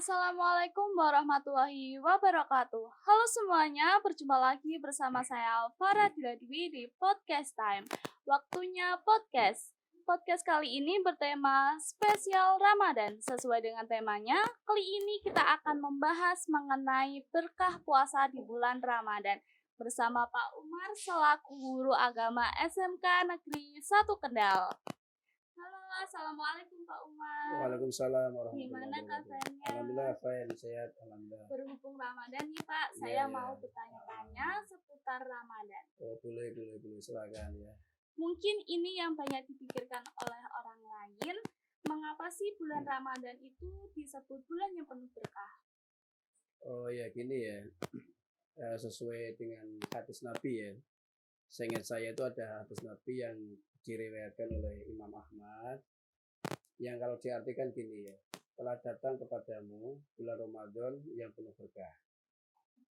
Assalamualaikum warahmatullahi wabarakatuh. Halo semuanya, berjumpa lagi bersama saya Farah Diladwi di Podcast Time. Waktunya podcast. Podcast kali ini bertema spesial Ramadan. Sesuai dengan temanya, kali ini kita akan membahas mengenai berkah puasa di bulan Ramadan bersama Pak Umar selaku guru agama SMK Negeri 1 Kendal. Halo, assalamualaikum Pak Umar. Waalaikumsalam warahmatullahi Gimana wabarakatuh. kabarnya? Alhamdulillah, fine, sehat, alhamdulillah. Berhubung Ramadan nih Pak, Iya, saya iya. mau bertanya-tanya seputar Ramadan. Oh, boleh, silakan ya. Mungkin ini yang banyak dipikirkan oleh orang lain, mengapa sih bulan Ramadan itu disebut bulan yang penuh berkah? Oh ya, gini ya. Sesuai dengan hadis Nabi ya. Seingat saya itu ada hadis Nabi yang diriwayatkan oleh Imam Ahmad, yang kalau diartikan gini ya, telah datang kepadamu bulan Ramadan yang penuh berkah,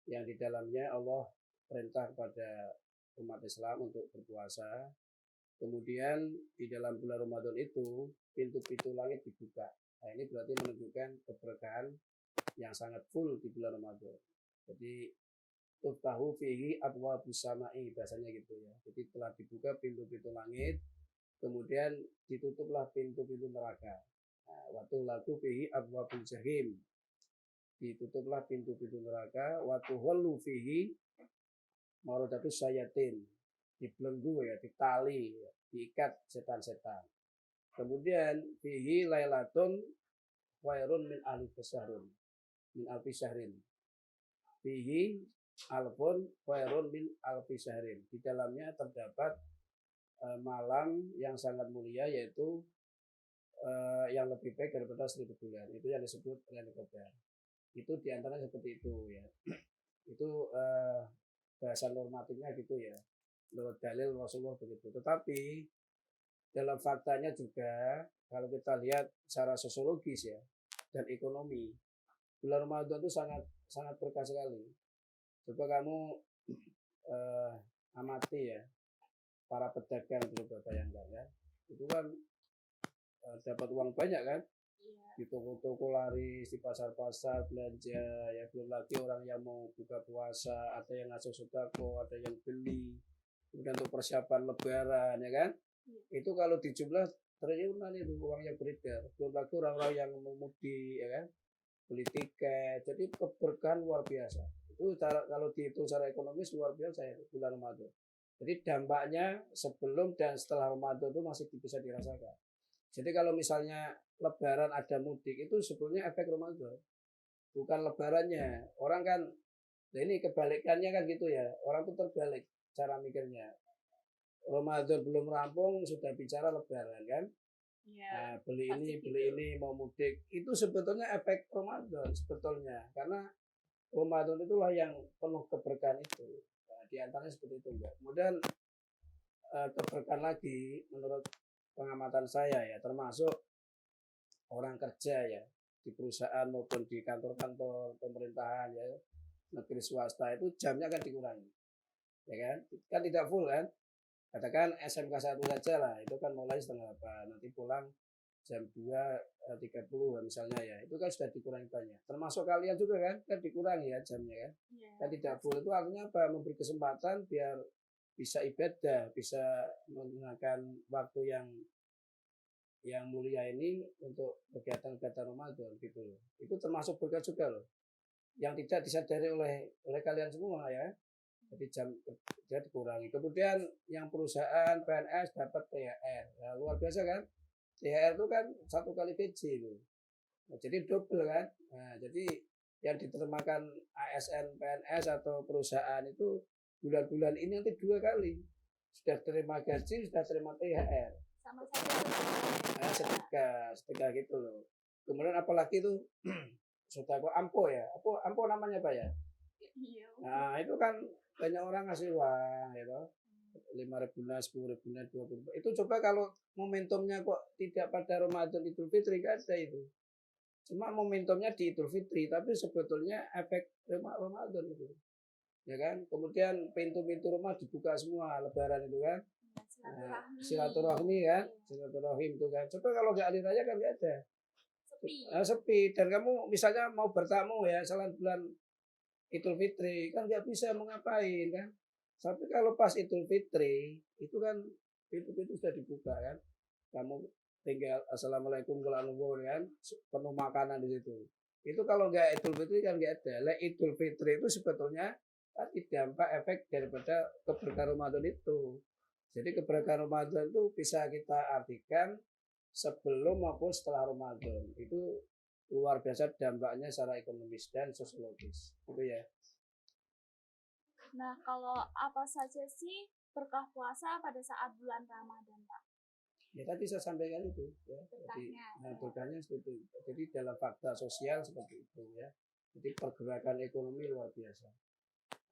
yang di dalamnya Allah perintah kepada umat Islam untuk berpuasa. Kemudian di dalam bulan Ramadan itu pintu-pintu langit dibuka. Nah, ini berarti menunjukkan keberkahan yang sangat full di bulan Ramadan. Jadi tuftahu fihi abwabus samai, bahasanya gitu ya. Jadi telah dibuka pintu-pintu langit, kemudian ditutuplah pintu-pintu neraka. Waktu lagu fihi abwabul jahim, ditutuplah pintu-pintu neraka. Waktu wallu fihi marodatus sayatin, dibelenggu ya, ditali ya, diikat setan-setan. Kemudian fihi lailatun khairun min alfi syahrin, fihi alfun khairun min alfi syahrin. Di dalamnya terdapat malam yang sangat mulia, yaitu yang lebih baik daripada 1000 bulan. Itu yang disebut Lailatul Qadar. Itu diantaranya seperti itu ya. Itu bahasa normatifnya gitu ya, menurut dalil Rasulullah begitu. Tetapi dalam faktanya juga kalau kita lihat secara sosiologis ya dan ekonomi, bulan Ramadan itu sangat berkah sekali. Coba kamu amati ya, para pedagang, coba bayangkan ya, itu kan dapat uang banyak kan, di toko-toko laris, di pasar-pasar belanja ya, belum lagi orang yang mau buka puasa, ada yang ngasih sodako, ada yang beli, kemudian untuk persiapan lebaran ya kan, itu kalau dijumlah triliunan itu uang yang beredar, belum lagi orang-orang yang mau mudik ya kan, beli tiket. Jadi keberkahan luar biasa. Itu kalau dihitung secara ekonomis luar biasa ya bulan Ramadan. Jadi dampaknya sebelum dan setelah Ramadan itu masih bisa dirasakan. Jadi kalau misalnya lebaran ada mudik, itu sebetulnya efek Ramadan, bukan lebarannya. Orang kan, nah ini kebalikannya kan gitu ya, orang tuh terbalik cara mikirnya. Ramadan belum rampung sudah bicara lebaran kan. Nah, beli ini mau mudik, itu sebetulnya efek Ramadan sebetulnya, karena Ramadan itulah yang penuh keberkahan itu. Nah, di antaranya seperti itu enggak. Kemudian keberkahan lagi menurut pengamatan saya ya, termasuk orang kerja ya, di perusahaan maupun di kantor-kantor pemerintahan ya, negeri swasta, itu jamnya kan dikurangi, ya kan tidak full kan. Katakan SMK 1 saja lah, itu kan mulai setengah 8, nanti pulang jam 2.30 misalnya ya, itu kan sudah dikurangi banyak. Termasuk kalian juga kan dikurangi ya jamnya kan. Kan tidak full, itu artinya apa? Memberi kesempatan biar bisa ibadah, bisa menggunakan waktu yang mulia ini untuk kegiatan-kegiatan Ramadan gitu loh. Itu termasuk berkah juga loh, yang tidak disadari oleh kalian semua ya. Jadi jam kerja dikurangi. Kemudian yang perusahaan PNS dapat THR, nah, luar biasa kan. THR itu kan 1 kali gaji itu. Nah, jadi double kan. Nah, jadi yang ditermakan ASN, PNS atau perusahaan itu bulan-bulan ini nanti 2 kali. Sudah terima gaji, sudah terima THR. Sama saja. Nah, setika gitu loh. Kemudian apalagi itu sudah kok ampo ya. Ampo namanya Pak ya? Iya. Nah, itu kan banyak orang ngasih uang gitu. 5.000, 10.000, 20.000. Itu coba kalau momentumnya kok tidak pada Ramadan Idul Fitri, kan ada itu. Cuma momentumnya di Idul Fitri, tapi sebetulnya efek Ramadan itu. Ya kan? Kemudian pintu-pintu rumah dibuka semua lebaran itu kan. Silaturahmi kan, silaturahim itu kan. Coba kalau nggak hari raya kan nggak ada. sepi dan kamu misalnya mau bertamu ya selain bulan Idul Fitri kan nggak bisa mau ngapain kan. Tapi kalau pas Idul Fitri itu kan pintu-pintu sudah dibuka kan. Kamu tinggal assalamualaikum warahmatullahi wabarakatuh kan penuh makanan di situ. Itu kalau nggak Idul Fitri kan nggak ada. Idul Fitri itu sebetulnya tadi dampak efek daripada keberkahan Ramadan itu. Jadi keberkahan Ramadan itu bisa kita artikan sebelum maupun setelah Ramadan. Itu luar biasa dampaknya secara ekonomis dan sosiologis. Gitu ya. Nah, kalau apa saja sih berkah puasa pada saat bulan Ramadan, Pak? Ya tadi saya sampaikan itu ya. Jadi berkahnya seperti itu. Jadi dalam fakta sosial seperti itu ya. Jadi pergerakan ekonomi luar biasa.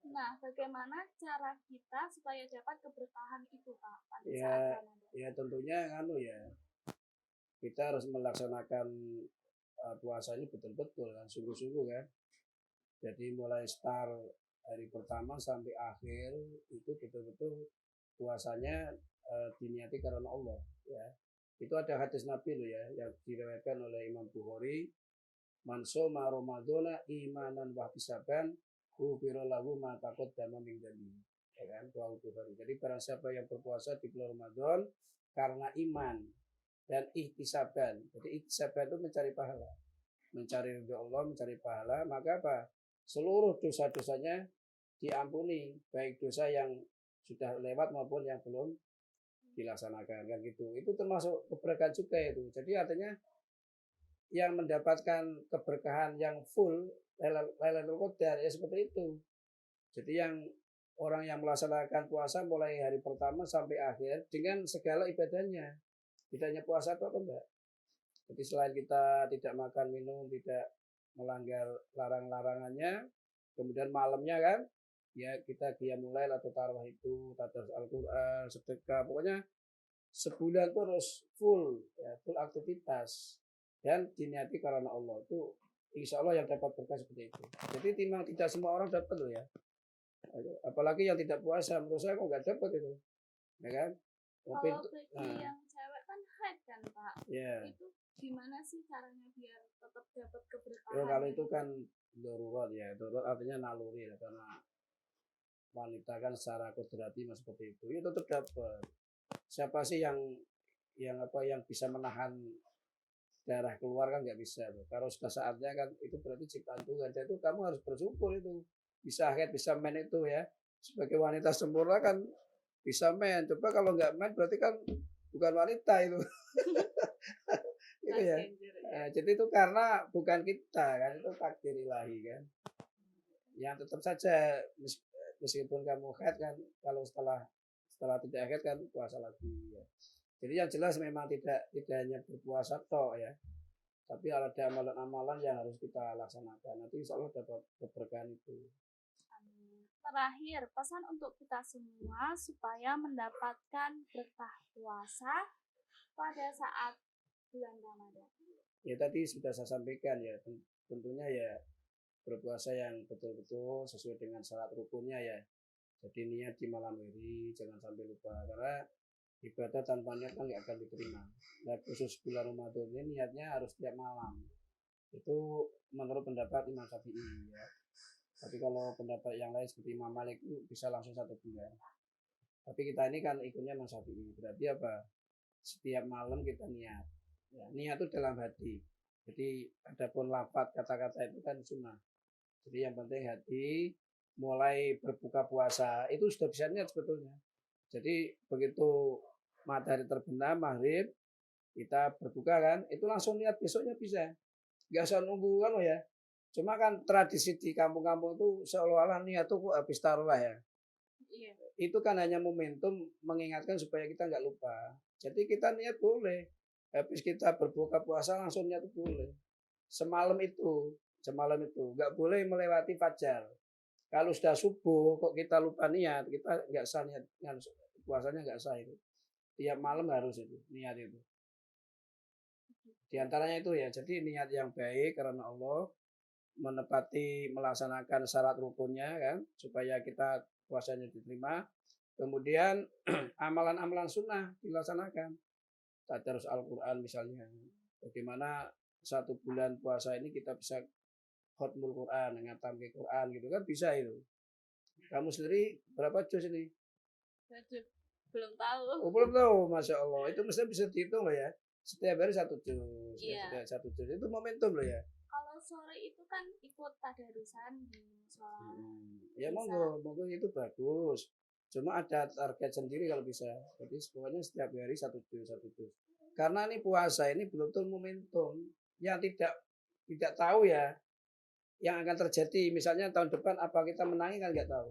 Nah, bagaimana cara kita supaya dapat keberkahan itu, Pak, pada ya, saat Ramadan? Ya tentunya ya. Kita harus melaksanakan puasa ini betul-betul kan, sungguh-sungguh kan. Jadi mulai start hari pertama sampai akhir itu betul-betul puasanya diniati karena Allah ya. Itu ada hadis Nabi loh ya yang diriwayatkan oleh Imam Bukhari, man shoma ramadhana imanan wa ihtisaban ghufira lahu ma taqaddama min dzambi. Ya kan, Bukhari. Jadi barang siapa yang berpuasa di bulan Ramadan karena iman dan ihtisaban. Jadi ihtisaban itu mencari pahala. Mencari ridho Allah, mencari pahala, maka apa? Seluruh dosa-dosanya diampuni, baik dosa yang sudah lewat maupun yang belum dilaksanakan kan gitu. Itu termasuk keberkahan juga itu. Jadi artinya yang mendapatkan keberkahan yang full Lailatul Qadar ya seperti itu. Jadi yang orang yang melaksanakan puasa mulai hari pertama sampai akhir dengan segala ibadahnya. Tidak hanya puasa atau enggak. Jadi selain kita tidak makan minum, tidak melanggar larang-larangannya, kemudian malamnya kan ya kita qiyamul lail atau tarawih itu, tadarus Al-Qur'an, sedekah, pokoknya sebulan terus full ya, full aktivitas dan diniati karena Allah. Itu insya Allah yang dapat berkah seperti itu. Jadi tidak semua orang dapat loh ya. Apalagi yang tidak puasa, menurut saya kok nggak dapat itu, ya kan? Kalau bagi yang cewek kan haid kan Pak, itu gimana sih caranya biar tetap dapat keberkahan? Ya, kalau itu kan darurat ya, darurat artinya naluri ya, karena wanita kan secara kodrati mas seperti itu, ya tetap dapat. Siapa sih yang bisa menahan darah keluar kan nggak bisa tuh. Kalau sudah saatnya kan itu berarti ciptaan Tuhan. Dan itu kamu harus bersyukur itu bisa haid bisa men itu ya. Sebagai wanita sempurna kan bisa men. Coba kalau nggak men berarti kan bukan wanita itu. Gitu ya. Nah, jadi itu karena bukan kita kan, itu takdir ilahi kan. Yang tetap saja meskipun kamu haid kan, kalau setelah tidak haid kan puasa lagi ya. Jadi yang jelas memang tidak hanya berpuasa toh ya, tapi ada amalan-amalan yang harus kita laksanakan. Nanti insya Allah dapat keberkahan itu. Terakhir, pesan untuk kita semua supaya mendapatkan berkah puasa pada saat bulan Ramadan. Ya tadi sudah saya sampaikan ya, tentunya ya berpuasa yang betul-betul sesuai dengan syarat rukunnya ya. Jadi niat di malam hari, jangan sampai lupa karena ibadah tanpa niat kan nggak akan diterima. Nah khusus bulan Ramadan ini niatnya harus tiap malam. Itu menurut pendapat Imam Syafi'i ya. Tapi kalau pendapat yang lain seperti Imam Malik itu bisa langsung 1 bulan. Tapi kita ini kan ikutnya Imam Syafi'i. Berarti apa? Setiap malam kita niat. Ya, niat itu dalam hati. Jadi adapun lafaz kata-kata itu kan sunnah. Jadi yang penting hati mulai berbuka puasa itu sudah bisa niat sebetulnya. Jadi begitu matahari terbenam maghrib kita berbuka kan itu langsung niat besoknya bisa. Nggak usah nunggu kan ya. Cuma kan tradisi di kampung-kampung itu seolah-olah niat itu habis taruh ya. Iya. Itu kan hanya momentum mengingatkan supaya kita nggak lupa. Jadi kita niat boleh. Habis kita berbuka puasa langsung niat boleh. Semalam itu nggak boleh melewati fajar. Kalau sudah subuh kok kita lupa niat, kita nggak sah niat, puasanya nggak sah itu. Tiap malam harus itu niat itu. Di antaranya itu ya. Jadi niat yang baik karena Allah, menepati melaksanakan syarat rukunnya kan supaya kita puasanya diterima. Kemudian amalan-amalan sunnah dilaksanakan. Tadarus Al-Qur'an misalnya. Bagaimana 1 bulan puasa ini kita bisa khatmul Quran, ngatam ke Quran gitu kan bisa itu. Kamu sendiri berapa juz ini? Waduh, belum tahu. Oh, belum tahu, Masya Allah. Itu mesti bisa dihitung loh ya. Setiap hari 1 juz. Iya. Ya, setiap 1 juz. Itu momentum loh ya. Kalau sore itu kan ikut tadarusan di musola. Ya monggo itu bagus. Cuma ada target sendiri kalau bisa. Jadi pokoknya setiap hari 1 juz, 1 juz. Karena ini puasa ini betul-betul momentum yang tidak tahu ya yang akan terjadi. Misalnya tahun depan apa kita menangi kan nggak tahu.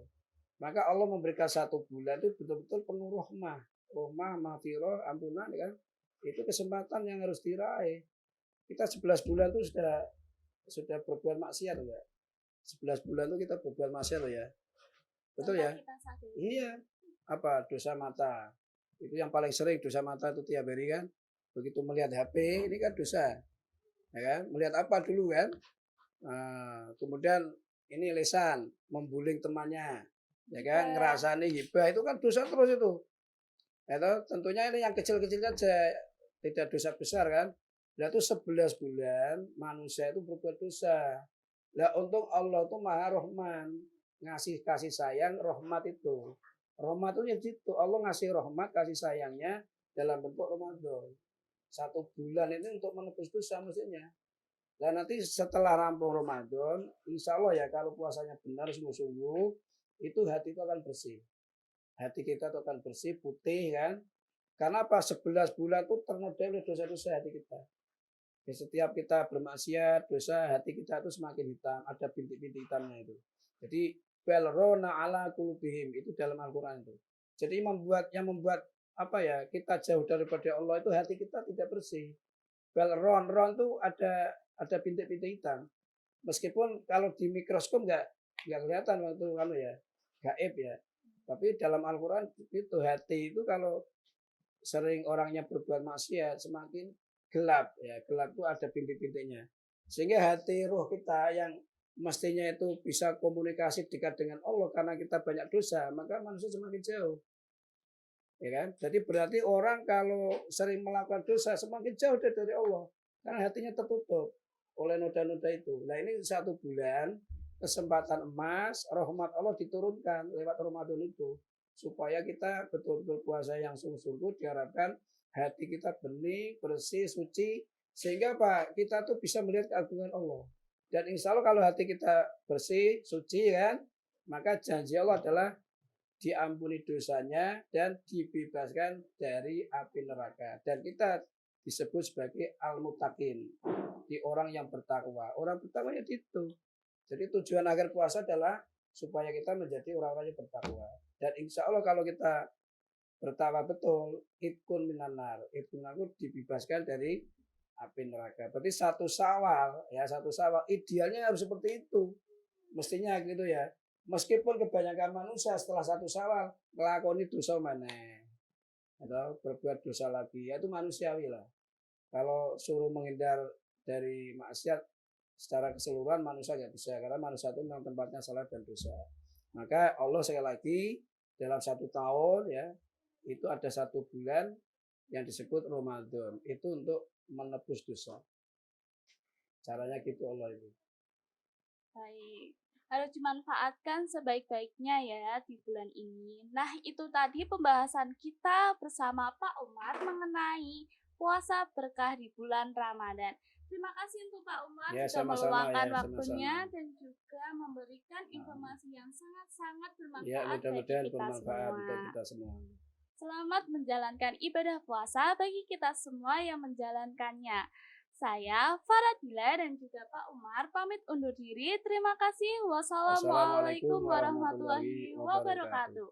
Maka Allah memberikan 1 bulan itu betul-betul penuh rahmah, maghfirah, ampunan kan. Itu kesempatan yang harus diraih. Kita 11 bulan itu sudah berbuat maksiat enggak? 11 bulan itu kita berbuat maksiat loh ya. Betul ya? Iya. Apa? Dosa mata. Itu yang paling sering dosa mata itu tiap hari kan. Begitu melihat HP ini kan dosa. Ya kan? Melihat apa dulu kan? Nah, kemudian ini lisan membuling temannya. Ya kan? Ngerasani hibah itu kan dosa terus itu. Itu tentunya ini yang kecil-kecil saja. Tidak dosa besar kan? Nah itu 11 bulan manusia itu berbuat dosa. Nah untuk Allah itu Maha Rahman, ngasih kasih sayang, rahmat itu. Rahmat itu ya gitu, Allah ngasih rahmat, kasih sayangnya dalam bentuk Ramadan. 1 bulan ini untuk menebus dosa mestinya. Dan nanti setelah rampung Ramadan, insya Allah ya kalau puasanya benar sungguh-sungguh, itu hati itu akan bersih. Hati kita itu akan bersih, putih kan. Karena apa? 11 bulan itu ternodai oleh dosa-dosa hati kita. Ya, setiap kita bermaksiat, dosa, hati kita itu semakin hitam. Ada bintik-bintik hitamnya itu. Jadi, belrona ala kulubihim. Itu dalam Al-Quran itu. Jadi yang membuat apa ya kita jauh daripada Allah itu hati kita tidak bersih. Ron itu ada bintik-bintik hitam. Meskipun kalau di mikroskop nggak kelihatan waktu kamu ya, gaib ya. Tapi dalam Al-Quran itu hati itu kalau sering orangnya berbuat maksiat semakin gelap ya, gelap itu ada bintik-bintiknya, sehingga hati roh kita yang mestinya itu bisa komunikasi dekat dengan Allah karena kita banyak dosa, maka manusia semakin jauh ya kan. Jadi berarti orang kalau sering melakukan dosa semakin jauh dari Allah karena hatinya tertutup oleh noda-noda itu. Nah ini 1 bulan kesempatan emas, rahmat Allah diturunkan lewat Ramadan itu supaya kita betul-betul puasa yang sungguh-sungguh, diharapkan hati kita bening, bersih, suci, sehingga apa? Kita tuh bisa melihat keagungan Allah. Dan insya Allah kalau hati kita bersih, suci kan, maka janji Allah adalah diampuni dosanya dan dibebaskan dari api neraka. Dan kita disebut sebagai al-muttaqin, di orang yang bertakwa. Orang bertakwa ya itu. Jadi tujuan akhir puasa adalah supaya kita menjadi orang-orang yang bertakwa. Dan insya Allah kalau kita bertakwa betul, itkun minanar, itkun aku dibebaskan dari api neraka. Berarti 1 Syawal, ya 1 Syawal idealnya harus seperti itu, mestinya gitu ya. Meskipun kebanyakan manusia setelah 1 Syawal ngelakoni dosa maneh atau berbuat dosa lagi, ya itu manusiawi lah. Kalau suruh menghindar dari maksiat secara keseluruhan manusia nggak bisa, karena manusia itu memang tempatnya salah dan dosa. Maka Allah sekali lagi dalam 1 tahun ya itu ada 1 bulan yang disebut Ramadan, itu untuk menebus dosa. Caranya gitu Allah itu. Baik, harus dimanfaatkan sebaik-baiknya ya di bulan ini. Nah itu tadi pembahasan kita bersama Pak Umar mengenai puasa berkah di bulan Ramadan. Terima kasih untuk Pak Umar Ya, sudah sama-sama meluangkan ya, waktunya sama-sama. dan juga memberikan informasi yang sangat-sangat Ya, bermanfaat mudah-mudahan bagi kita bermanfaat untuk semua. kita semua. Selamat menjalankan ibadah puasa bagi kita semua yang menjalankannya. Saya Faradila dan juga Pak Umar pamit undur diri. Terima kasih. Wassalamualaikum warahmatullahi wabarakatuh.